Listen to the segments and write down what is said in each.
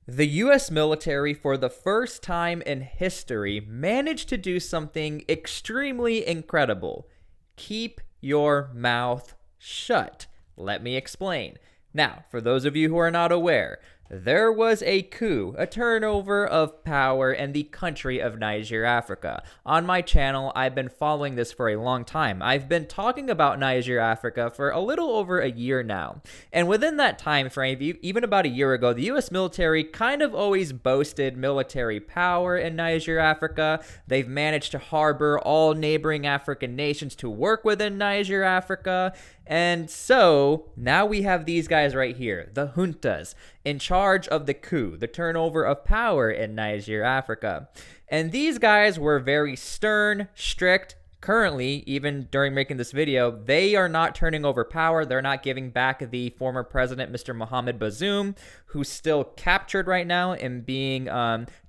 The US military, for the first time in history, managed to do something extremely incredible. Keep your mouth shut. Let me explain. Now, for those of you who are not aware, there was a coup, a turnover of power in the country of Niger, Africa. On my channel, I've been following this for a long time. I've been talking about Niger, Africa for a little over a year now. And within that time frame, even about a year ago, the US military kind of always boasted military power in Niger, Africa. They've managed to harbor all neighboring African nations to work within Niger, Africa. And so now we have these guys right here, the juntas, in charge of the coup, the turnover of power in Niger, Africa. And these guys were very stern, strict. Currently, even during making this video, they are not turning over power. They're not giving back the former president, Mr. Mohamed Bazoum, who's still captured right now and being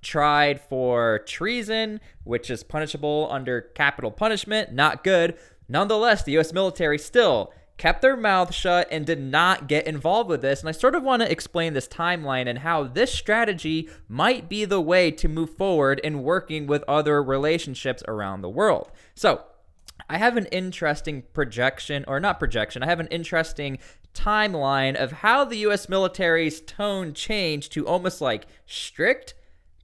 tried for treason, which is punishable under capital punishment. Not good. Nonetheless, the US military still kept their mouth shut and did not get involved with this. And I sort of want to explain this timeline and how this strategy might be the way to move forward in working with other relationships around the world. So I have an interesting projection, or not projection, I have an interesting timeline of how the US military's tone changed to almost like strict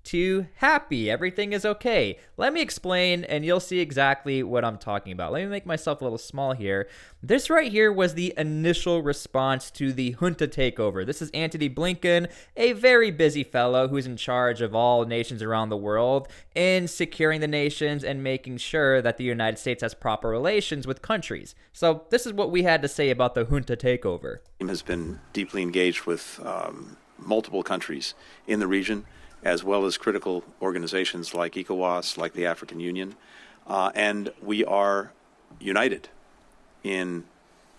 to happy. Everything is okay. Let me explain and you'll see exactly what I'm talking about. Let me make myself a little small here. This right here was the initial response to the junta takeover. This is Antony Blinken, a very busy fellow who's in charge of all nations around the world in securing the nations and making sure that the United States has proper relations with countries. So this is what we had to say about the junta takeover. Has been deeply engaged with multiple countries in the region, as well as critical organizations like ECOWAS, like the African Union. And we are united in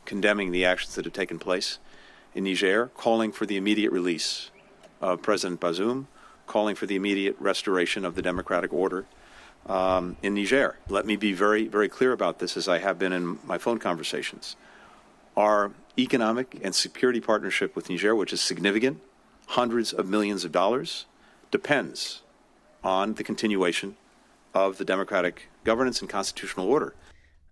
condemning the actions that have taken place in Niger, calling for the immediate release of President Bazoum, calling for the immediate restoration of the democratic order in Niger. Let me be very, very clear about this, as I have been in my phone conversations. Our economic and security partnership with Niger, which is significant, hundreds of millions of dollars, depends on the continuation of the democratic governance and constitutional order.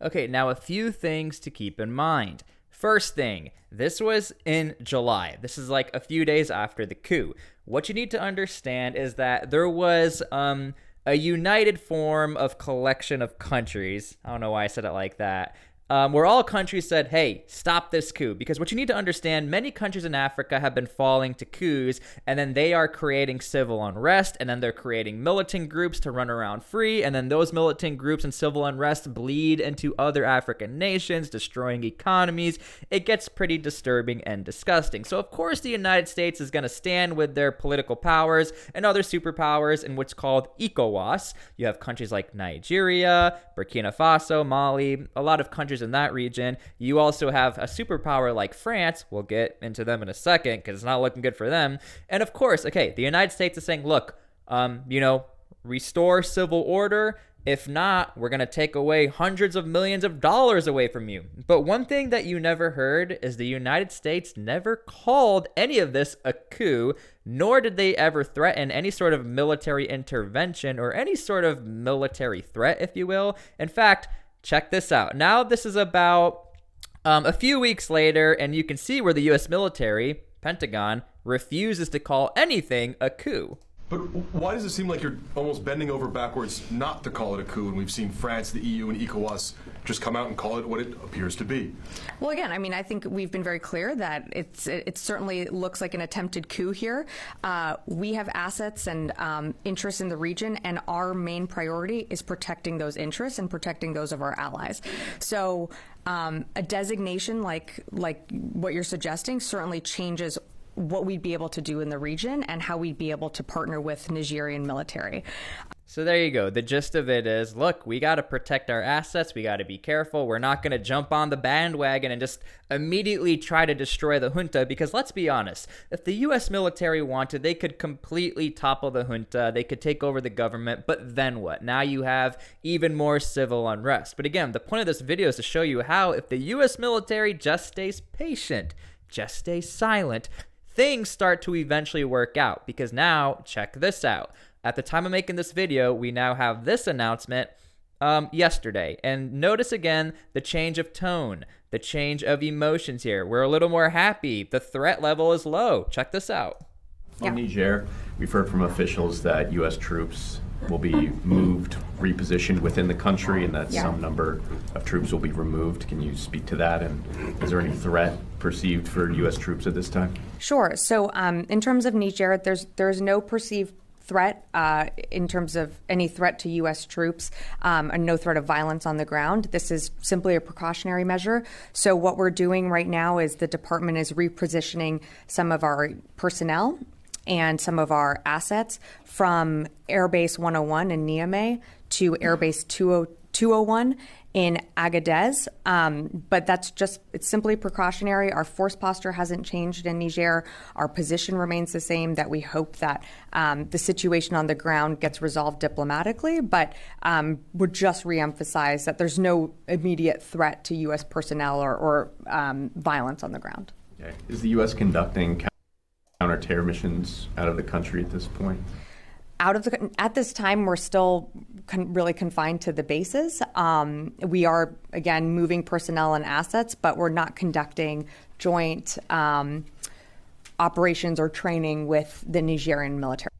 Okay, now a few things to keep in mind. First thing, this was in July. This is like a few days after the coup. What you need to understand is that there was a united form of collection of countries. I don't know why I said it like that. Where all countries said, hey, stop this coup. Because what you need to understand, many countries in Africa have been falling to coups, and then they are creating civil unrest, and then they're creating militant groups to run around free, and then those militant groups and civil unrest bleed into other African nations, destroying economies. It gets pretty disturbing and disgusting. So, of course, the United States is going to stand with their political powers and other superpowers in what's called ECOWAS. You have countries like Nigeria, Burkina Faso, Mali, a lot of countries in that region. You also have a superpower like France. We'll get into them in a second because it's not looking good for them. And of course, okay, the United States is saying, look, restore civil order. If not, we're going to take away hundreds of millions of dollars away from you. But one thing that you never heard is the United States never called any of this a coup, nor did they ever threaten any sort of military intervention or any sort of military threat, if you will. In fact, check this out. Now this is about a few weeks later, and you can see where the U.S. military, Pentagon, refuses to call anything a coup. But why does it seem like you're almost bending over backwards not to call it a coup, and we've seen France, the EU, and ECOWAS just come out and call it what it appears to be? Well, again, I mean, I think we've been very clear that it certainly looks like an attempted coup here. We have assets and interests in the region, and our main priority is protecting those interests and protecting those of our allies. So a designation like what you're suggesting certainly changes what we'd be able to do in the region and how we'd be able to partner with Nigerian military. So there you go. The gist of it is, look, we got to protect our assets. We got to be careful. We're not going to jump on the bandwagon and just immediately try to destroy the junta, because let's be honest, if the U.S. military wanted, they could completely topple the junta. They could take over the government, but then what? Now you have even more civil unrest. But again, the point of this video is to show you how if the U.S. military just stays patient, just stays silent, things start to eventually work out. Because now, check this out. At the time of making this video, we now have this announcement yesterday. And notice again the change of tone, the change of emotions here. We're a little more happy. The threat level is low. Check this out. On Niger, we've heard from officials that U.S. troops will be moved, repositioned within the country, and that some number of troops will be removed. Can you speak to that? And is there any threat perceived for U.S. troops at this time? Sure. So in terms of Niger, there's no perceived threat in terms of any threat to U.S. troops and no threat of violence on the ground. This is simply a precautionary measure. So what we're doing right now is the department is repositioning some of our personnel and some of our assets from Airbase 101 in Niamey to Airbase 201 in Agadez. But it's simply precautionary. Our force posture hasn't changed in Niger. Our position remains the same, that we hope that the situation on the ground gets resolved diplomatically, but would just reemphasize that there's no immediate threat to U.S. personnel or violence on the ground. Okay. Is the U.S. conducting counter-terror missions out of the country at this point? At this time, we're still really confined to the bases. We are, again, moving personnel and assets, but we're not conducting joint operations or training with the Nigerian military.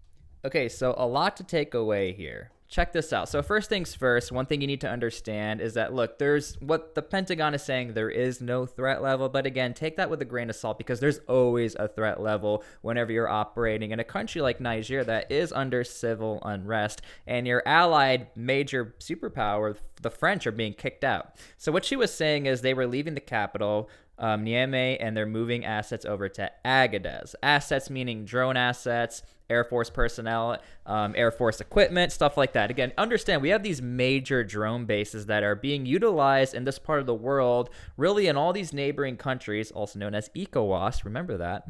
Okay, so a lot to take away here. Check this out. So first things first, one thing you need to understand is that, look, there's what the Pentagon is saying, there is no threat level. But again, take that with a grain of salt, because there's always a threat level whenever you're operating in a country like Niger that is under civil unrest, and your allied major superpower, the French, are being kicked out. So what she was saying is they were leaving the capital, Niamey, and they're moving assets over to Agadez. Assets meaning drone assets, Air Force personnel, Air Force equipment, stuff like that. Again, understand we have these major drone bases that are being utilized in this part of the world, really in all these neighboring countries, also known as ECOWAS, remember that.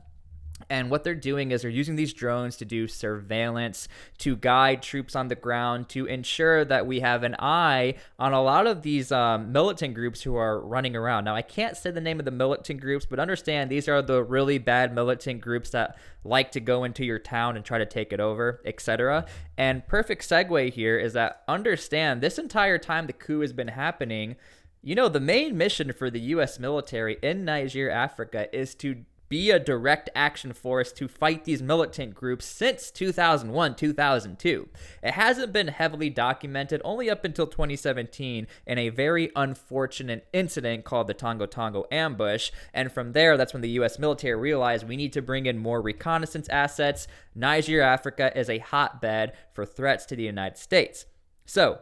And what they're doing is they're using these drones to do surveillance, to guide troops on the ground, to ensure that we have an eye on a lot of these militant groups who are running around. Now, I can't say the name of the militant groups, but understand these are the really bad militant groups that like to go into your town and try to take it over, etc. And perfect segue here is that understand this entire time the coup has been happening, you know, the main mission for the U.S. military in Niger, Africa, is to be a direct action force to fight these militant groups since 2001, 2002. It hasn't been heavily documented only up until 2017 in a very unfortunate incident called the Tongo Tongo ambush. And from there, that's when the U.S. military realized we need to bring in more reconnaissance assets. Niger, Africa is a hotbed for threats to the United States. So,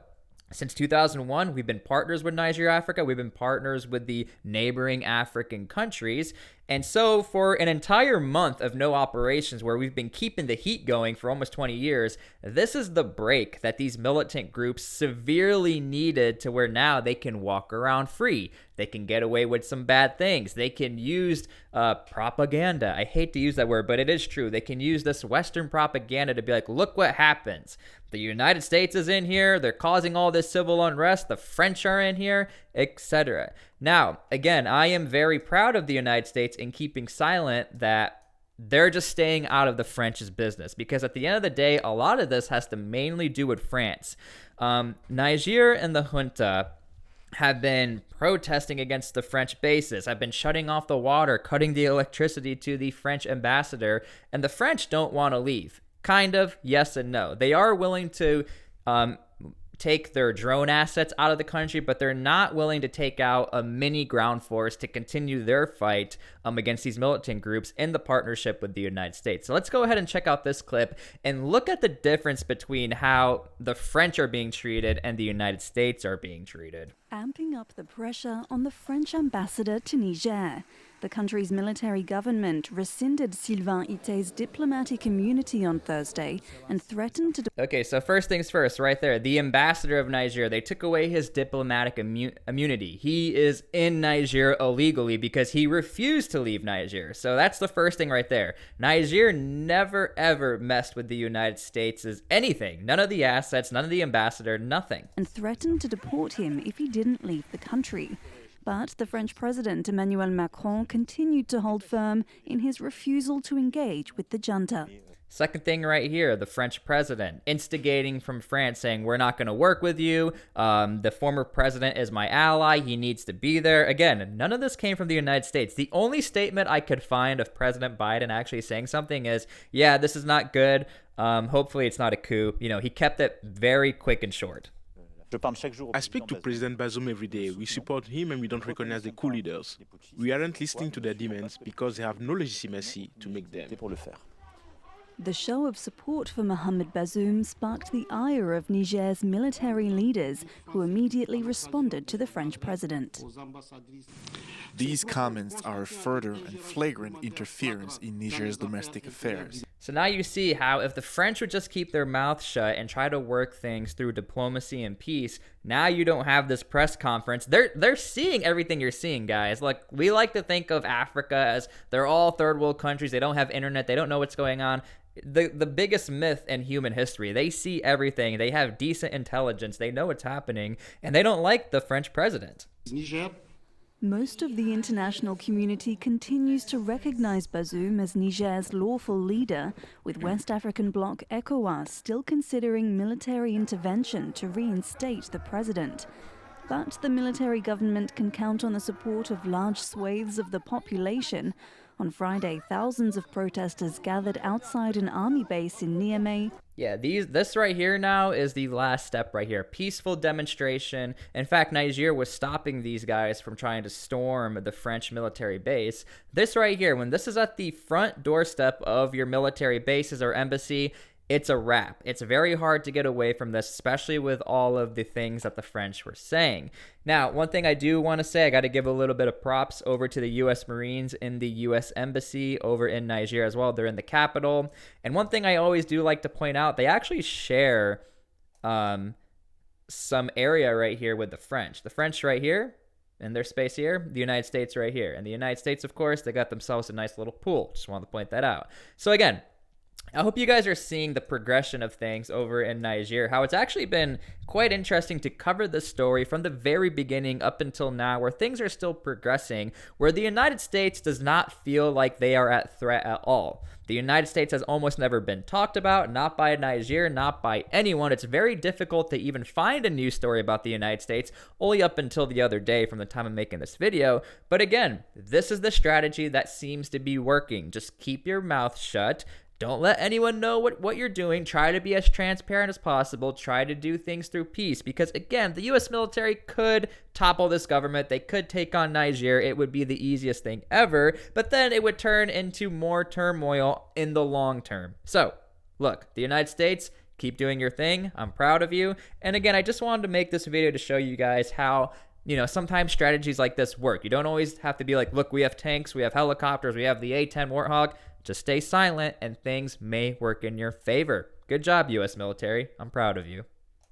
since 2001, we've been partners with Niger, Africa. We've been partners with the neighboring African countries. And so for an entire month of no operations where we've been keeping the heat going for almost 20 years, this is the break that these militant groups severely needed to where now they can walk around free. They can get away with some bad things. They can use propaganda. I hate to use that word, but it is true. They can use this Western propaganda to be like, look what happens. The United States is in here. They're causing all this civil unrest. The French are in here, etc. Now, again, I am very proud of the United States in keeping silent that they're just staying out of the French's business, because at the end of the day, a lot of this has to mainly do with France. Niger and the junta have been protesting against the French bases, have been shutting off the water, cutting the electricity to the French ambassador, and the French don't want to leave. Kind of, yes and no. They are willing to take their drone assets out of the country, but they're not willing to take out a mini ground force to continue their fight against these militant groups in the partnership with the United States. So let's go ahead and check out this clip and look at the difference between how the French are being treated and the United States are being treated. Amping up the pressure on the French ambassador to Niger. The country's military government rescinded Sylvain Itté's diplomatic immunity on Thursday and threatened to... Okay, so first things first, right there. The ambassador of Niger, they took away his diplomatic immunity. He is in Niger illegally because he refused to leave Niger. So that's the first thing right there. Niger never, ever messed with the United States' anything. None of the assets, none of the ambassador, nothing. And threatened to deport him if he didn't leave the country. But the French President Emmanuel Macron continued to hold firm in his refusal to engage with the junta. Second thing right here, the French president instigating from France saying, we're not going to work with you. The former president is my ally. He needs to be there. Again, none of this came from the United States. The only statement I could find of President Biden actually saying something is, yeah, this is not good. Hopefully it's not a coup. You know, he kept it very quick and short. I speak to President Bazoum every day. We support him and we don't recognize the coup leaders. We aren't listening to their demands because they have no legitimacy to make them. The show of support for Mohamed Bazoum sparked the ire of Niger's military leaders, who immediately responded to the French president. These comments are a further and flagrant interference in Niger's domestic affairs. So now you see how if the French would just keep their mouth shut and try to work things through diplomacy and peace, now you don't have this press conference. They're seeing everything you're seeing, guys. Like, we like to think of Africa as they're all third world countries. They don't have internet. They don't know what's going on. The biggest myth in human history. They see everything. They have decent intelligence. They know what's happening, and they don't like the French president. Most of the international community continues to recognize Bazoum as Niger's lawful leader, with West African bloc ECOWAS still considering military intervention to reinstate the president. But the military government can count on the support of large swathes of the population. On Friday, thousands of protesters gathered outside an army base in Niamey. Yeah, this right here now is the last step right here. Peaceful demonstration. In fact, Niger was stopping these guys from trying to storm the French military base. This right here, when this is at the front doorstep of your military bases or embassy, it's a wrap. It's very hard to get away from this, especially with all of the things that the French were saying. Now, one thing I do want to say, I got to give a little bit of props over to the U.S. Marines in the U.S. Embassy over in Niger as well. They're in the capital. And one thing I always do like to point out, they actually share some area right here with the French. The French right here, in their space here, the United States right here. And the United States, of course, they got themselves a nice little pool. Just wanted to point that out. So again, I hope you guys are seeing the progression of things over in Niger, how it's actually been quite interesting to cover this story from the very beginning up until now, where things are still progressing, where the United States does not feel like they are at threat at all. The United States has almost never been talked about, not by Niger, not by anyone. It's very difficult to even find a news story about the United States, only up until the other day from the time I'm making this video. But again, this is the strategy that seems to be working. Just keep your mouth shut. Don't let anyone know what you're doing. Try to be as transparent as possible. Try to do things through peace. Because, again, the U.S. military could topple this government. They could take on Niger. It would be the easiest thing ever. But then it would turn into more turmoil in the long term. So, look, the United States, keep doing your thing. I'm proud of you. And, again, I just wanted to make this video to show you guys how, you know, sometimes strategies like this work. You don't always have to be like, look, we have tanks, we have helicopters, we have the A-10 Warthog. Just stay silent and things may work in your favor. Good job, U.S. military. I'm proud of you.